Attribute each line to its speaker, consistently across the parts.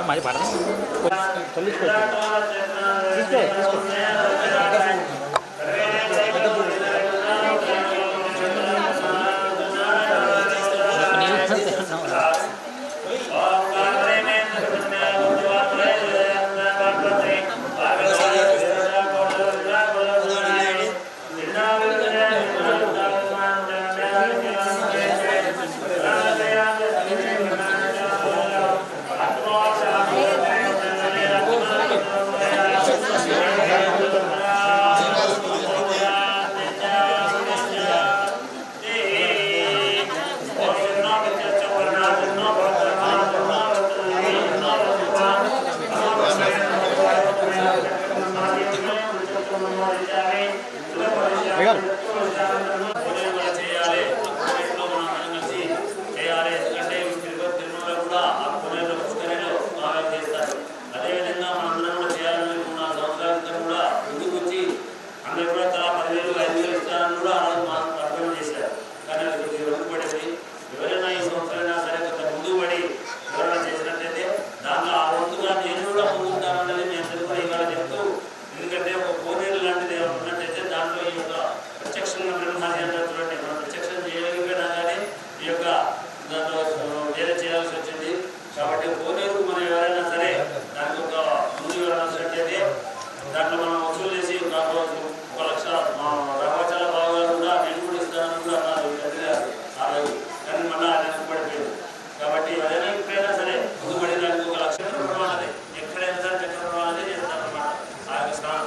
Speaker 1: माझी भाडं
Speaker 2: కాబట్టి కోనేరుకు మనం ఎవరైనా సరే దానికి ఒక ముందు ఎవరైనా సరే దాంట్లో మనం వసూలు చేసి నాకు 1,00,000 మా రహవాచాల భాగాలు కూడా నేను కూడా ఇస్తానని కూడా అన్నారు కానీ మళ్ళీ ఆయన పడిపోయింది. కాబట్టి ఎవరైనా ఎప్పుడైనా సరే ముందు పడి దానికి 1,00,000 రూపాయలు ఎక్కడైనా సరే చక్కెర రూపాయలు చేస్తారన్నమాట. ఆ యొక్క స్నానం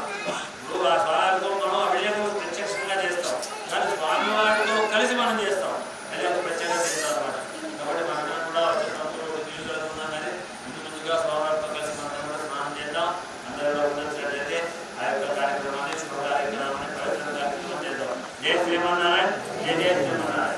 Speaker 2: ఇప్పుడు ఆ స్నానాలతో మనం అభిషేకం ప్రత్యక్షంగా చేస్తాం కానీ స్వామి వారితో కలిసి మనం చేస్తాం అది ఒక ప్రత్యేకత చేస్తారన్నమాట. కాబట్టి మనందరం కూడా వచ్చే సంవత్సరంలో నీళ్ళు కలుగుతున్నాం కానీ ముందుగా స్వామివారితో కలిసి మనం కూడా స్నానం చేద్దాం. అందరిలో ఉన్నట్లయితే ఆ యొక్క కార్యక్రమాన్ని శుభ కార్యక్రమాన్ని ప్రయత్నం కార్యక్రమం చేద్దాం. జై శ్రీమన్నారాయణ, జై జై శ్రీమన్నారాయణ.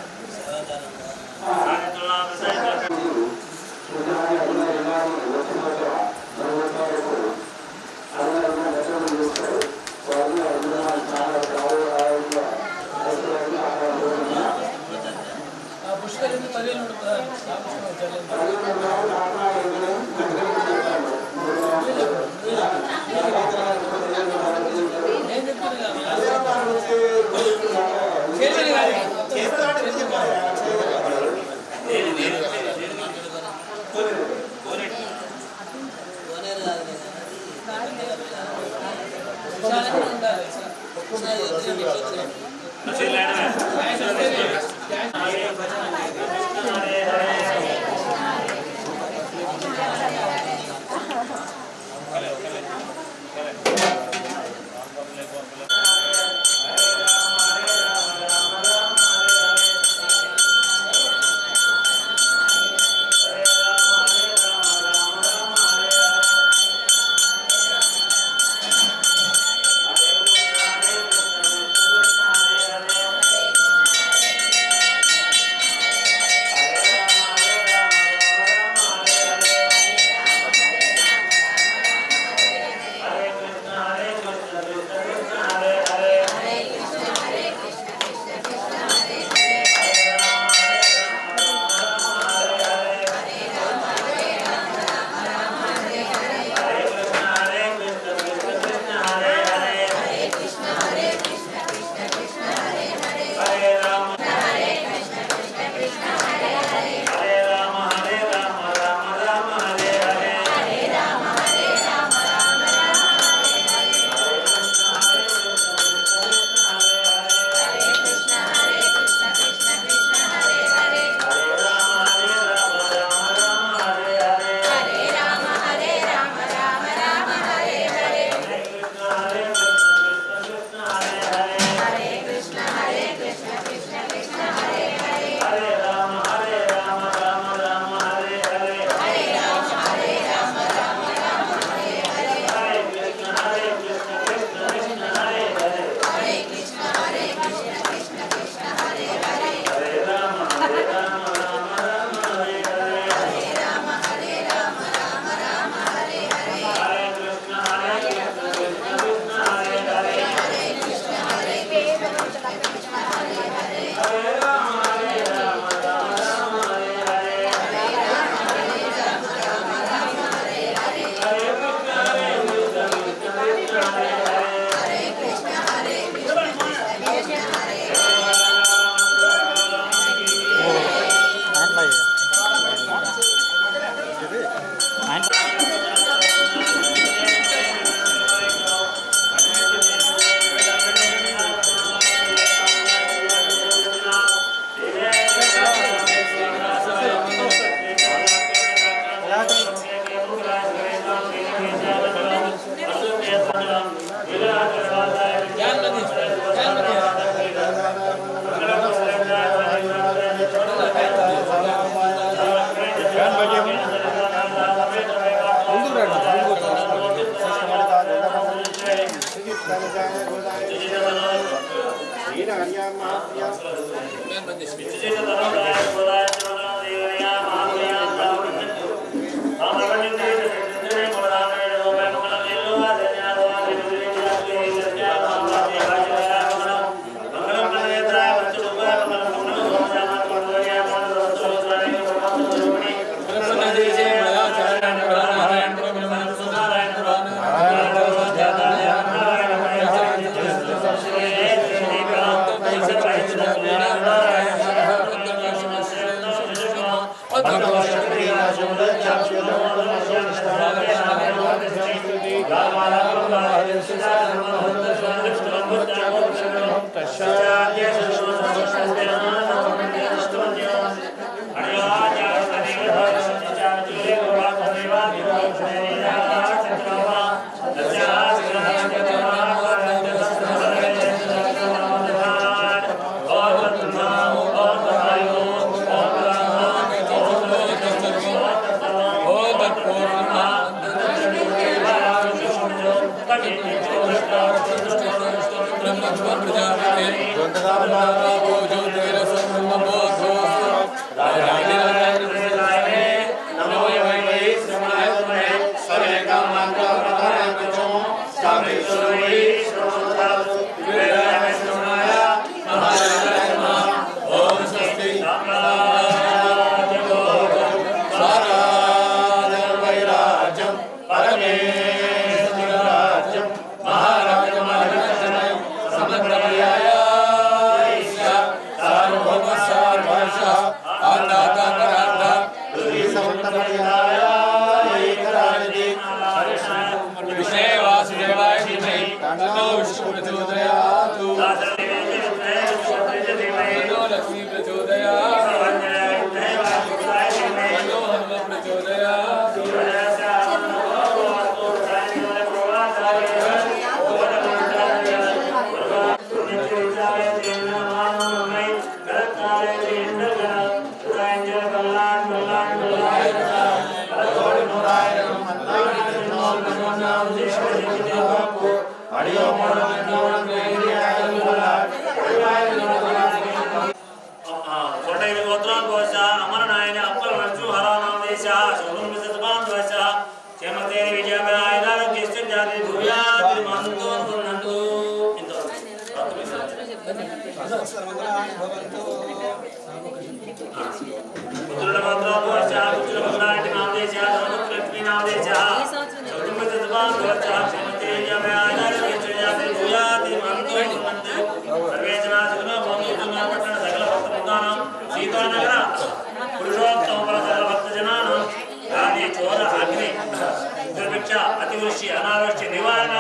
Speaker 2: अतिवृष्टि अनावृष्टि निवारण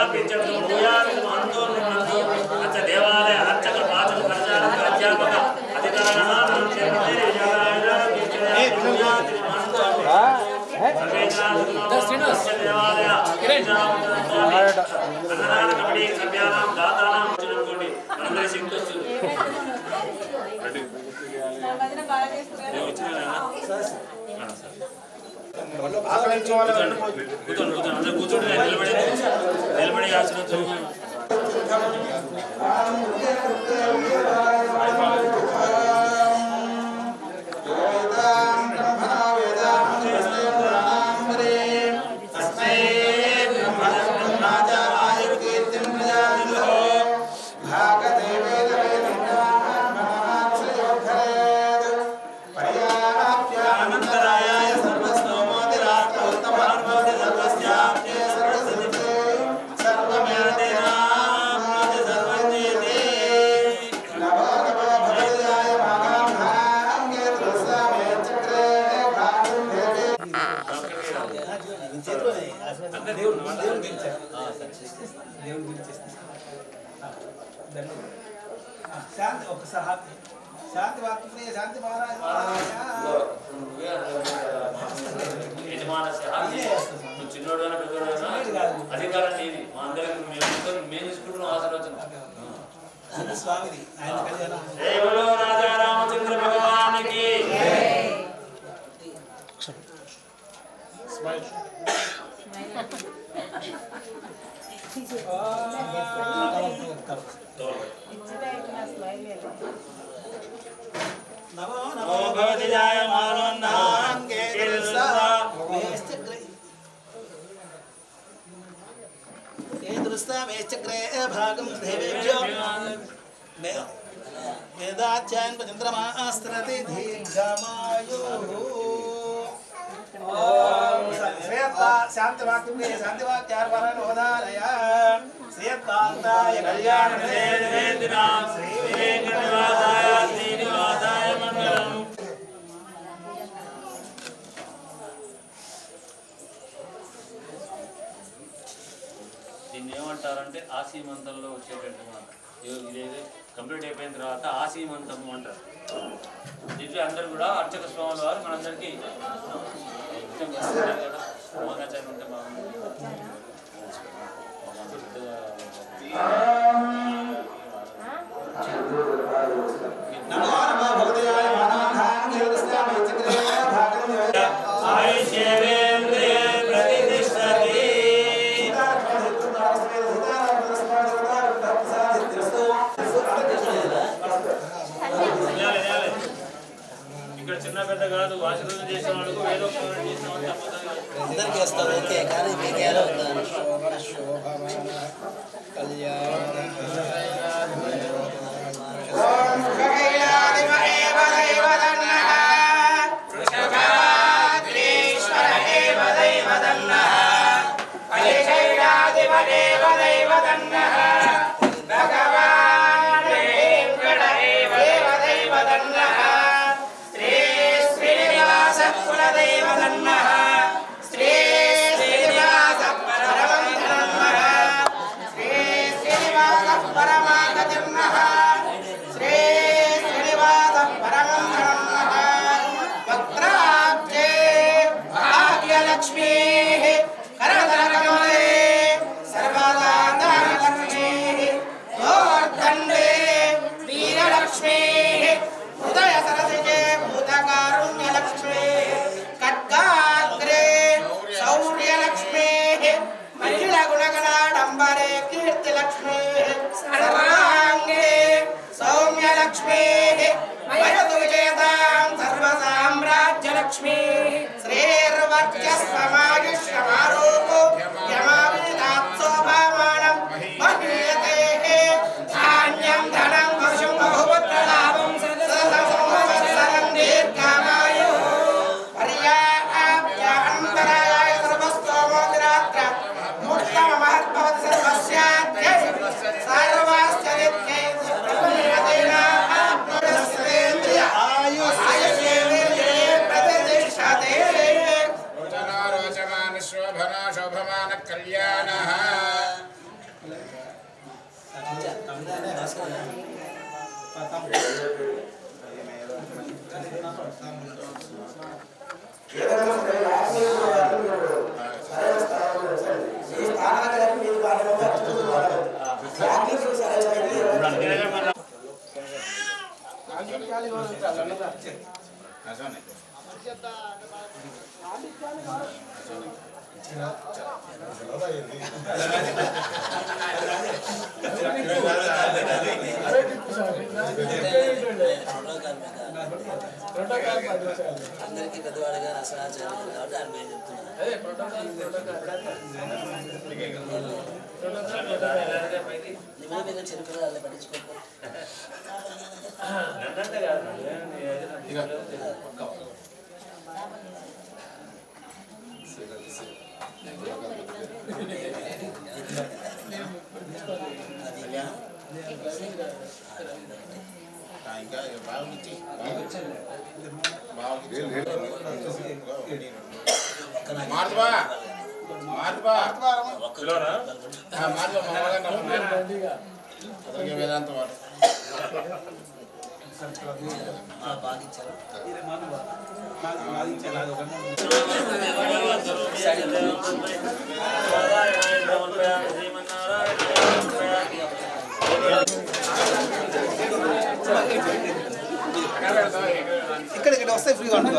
Speaker 2: देवालय अर्चक पाचक प्रचारक अध्यापक कमिटी सभ्यानां दातानां అందరి శక్తి వస్తుంది కూర్చోండి నిలబడి ఆశ్రయించు
Speaker 3: शांति शांति वाक्य शांति महाराज
Speaker 2: చిన్నోడైనా పెద్దోడైనా అధికారం నీది మా అందరికి మేము తీసుకుంటున్నాం ఆశీర్వచనం
Speaker 3: స్వామిది ఆయన కళ్యాణం
Speaker 2: రాజా రామచంద్ర భగవానికి
Speaker 3: नमो नमो भगवति जायमानोन्नां केतुस्तामेश्चक्रे भागं देवेभ्यो वेदाध्यायन् चन्द्रमास्त्रति दीर्घमायुः शांतिवाक्य शांतिवाक्यार्पणोदारय श्रीयत्कान्ताय कल्याणवेदिनां श्रीवेङ्कटनिवासाय श्रीनिवासाय मङ्गलम् దీన్ని ఏమంటారంటే ఆసీమంతంలో వచ్చేటట్టు మాట ఇదేది కంప్లీట్ అయిపోయిన తర్వాత ఆసీమంతము అంటారు. దీంట్లో అందరూ కూడా అర్చక స్వాముల వారు మనందరికీ కదా మోగాచార్య ఉంటే బాగుంది. చిన్న పెద్ద కాదు ఆశీర్వాదం చేసిన వాళ్ళకు వేదోక్తం చేసిన
Speaker 4: అందరికీ వస్తారు ఓకే కానీ మీకు ఎలా అవుతాను అందరికీ పెద్దవాడిగా రసనాచార్యం కాబట్టి ఆయన మేము చెప్తున్నాను మీద చిరుకులు అలా పట్టించుకోకు
Speaker 5: ఇంకా బాగుంది మార్చుబా మార్చుబా అతనికి వేదాంత వాడు
Speaker 4: ఇక్కడ వస్తే ఫ్రీగా ఉంటుంది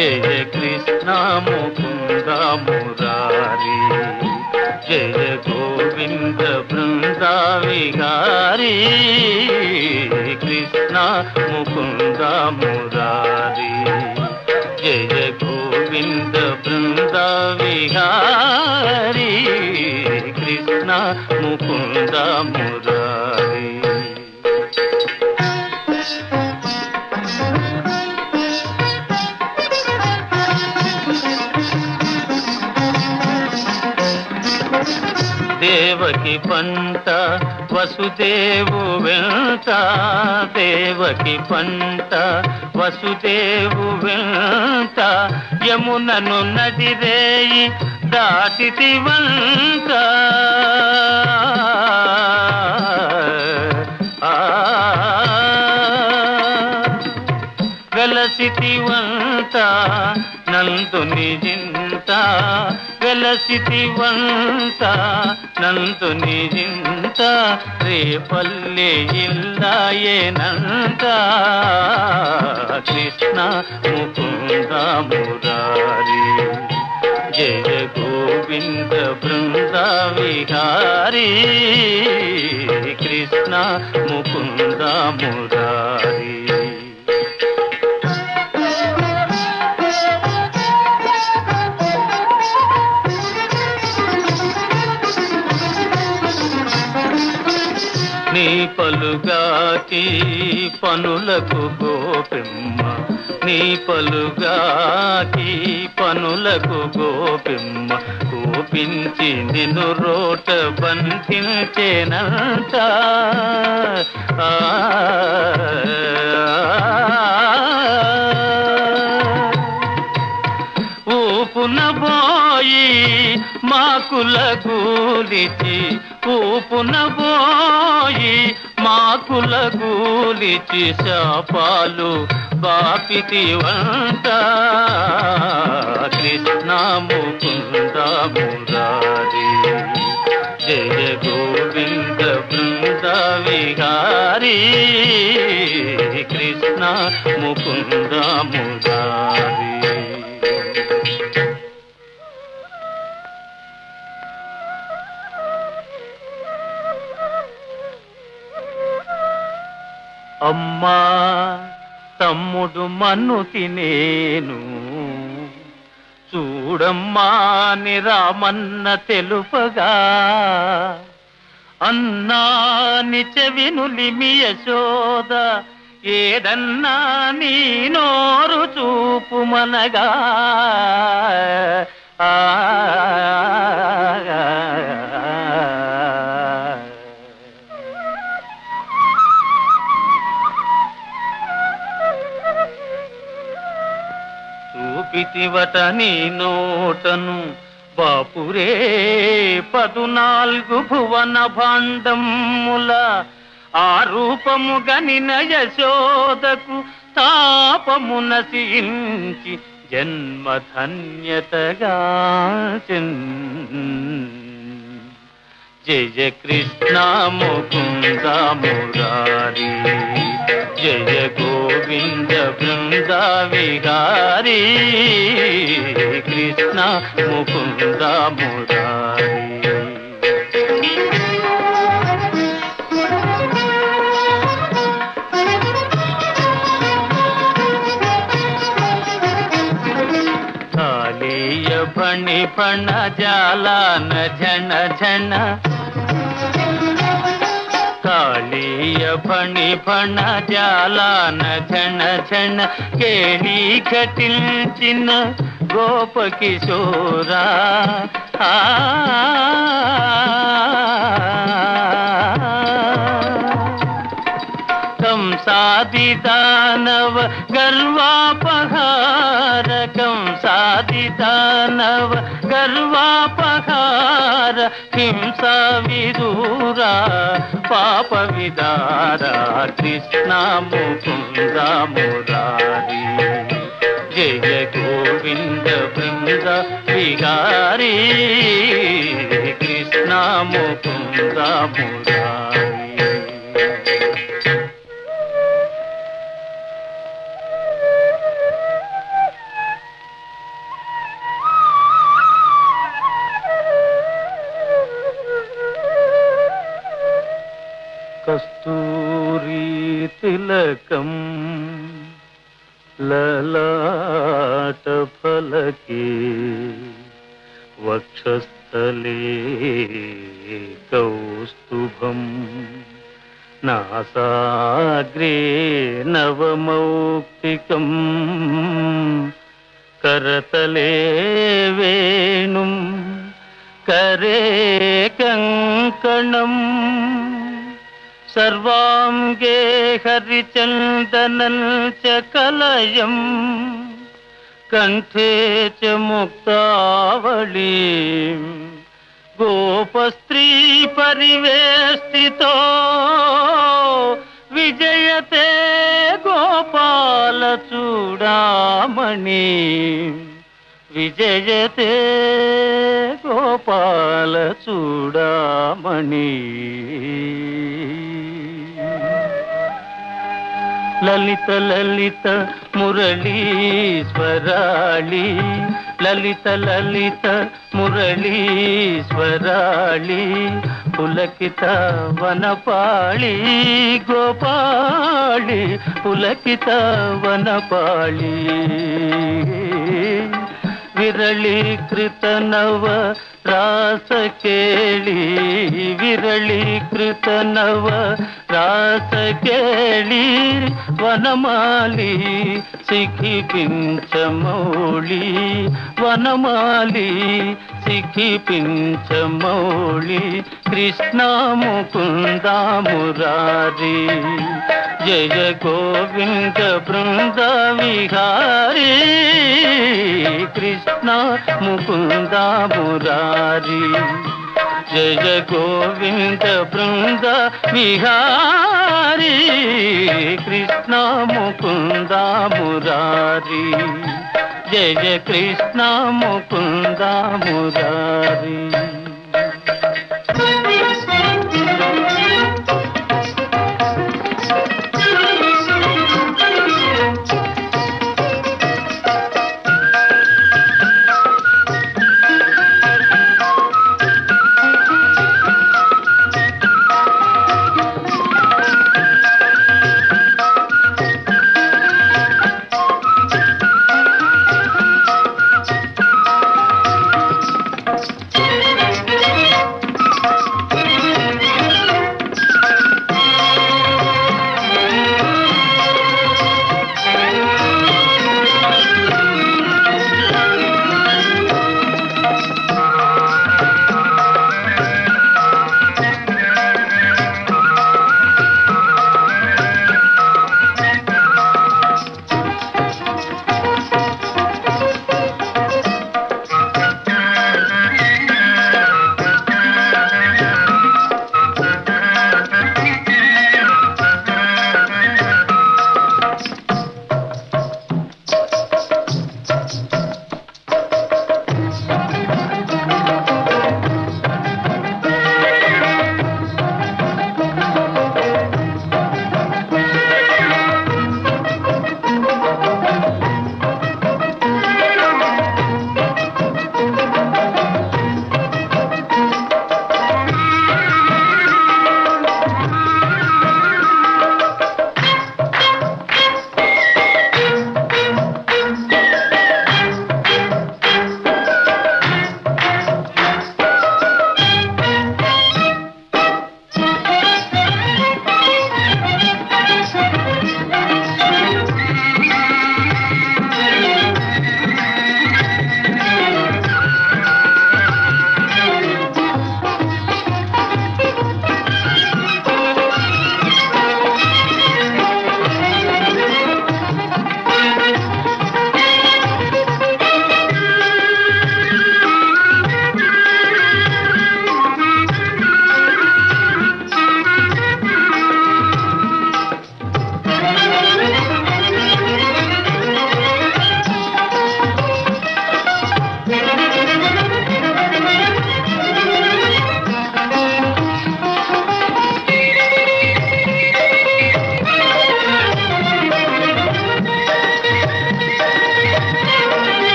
Speaker 1: జయ కృష్ణ ముకుంద మురారి జయ గోవింద బృంద విహారీ కృష్ణ ముకుంద మురారి జయ గోవింద బృంద విహారీ కృష్ణ ముకుంద మురారి దేవకి పంట వసుదేవు వెంట దేవకి పంట వసుదేవు వెంట యమునను నదిరేయి దాటితి వంట వెలసితి వంట నందుని జింత వెలసితి వంట నందుని జింత రేపల్లె ఇల్లాయేనంత కృష్ణ ముకుంద మురారి జయ గోవింద బృంద విహారీ కృష్ణ ముకుంద మురారి నీ పలుగాకి పనులకు గోపిమ్మ నీ పలుగాకి పనులకు గోపిమ్మ కోపించి నిన్ను రోట బంధించేనంత ఊపునబోయి మాకుల గూలిచి ఊపునబోయి మాకుల గూలిచి శాపాలు బాపితి వంట కృష్ణ ముకుంద మురారి జయ గోవింద బృంద విహారీ కృష్ణ ముకుంద మురారి అమ్మా తమ్ముడు మన్ను తినేను చూడమ్మా నిరామన్న తెలుపగా అన్నాని చెవినులిమి యశోద ఏదన్నా నీ నోరు చూపుమనగా చూపితివట నీ నోటను బాపురే 14 భువన భాండముల ఆ రూపము గనిన యశోదకు తాపము నశించి జన్మధన్యతగా జయ కృష్ణ ముకుంద మురారి జయ గోవింద బృంద విహారీ కృష్ణ ముకుంద మురారి కాళీయ ఫణి ఫణ జాలాన ఝణ ఝణ కాళీయ ఫణి ఫణ జాలాన ఝణ ఝణ కేళీ ఘటించిన గోప కిశోరా కంసాది దానవ గర్వాపహార కంసాది దానవ గర్వాపహార హింస విదూరా పాప విదార కృష్ణ ముకుంద మురారి జయ గోవింద బృంద విహారీ కృష్ణ ముకుంద మురారి తిలకం లలాట ఫలకే వక్షస్థలే కౌస్తుభం నాసాగ్రే నవమౌక్తికం करतले वेणुं करे कंकणं सर्वांगे हरिचन्दनं च कलयं कंठे च मुक्तावलीं गोपस्त्री परिवेष्टितो विजयते गोपाल चूडामणि विजयते गोपाल चूडामणि ललित ललित मुरलीश्वराळि ललित ललित मुरलीश्वराळि पुलकित वनपाळि गोपाळि पुलकित वनपाळि विरलीकृत नव रास केळि विरलीकृत नव रास केळि वनमाली सिखि पिंचमौळि वनमाली सिखि पिंचमौळि कृष्ण मुकुंद मुरारी जय गोविंद बृंद विहारी कृष्ण मुकुंद मुरारी जय गोविंद बृंद विहारी कृष्ण मुकुंद मुरारी जय कृष्ण मुकुंद मुरारी।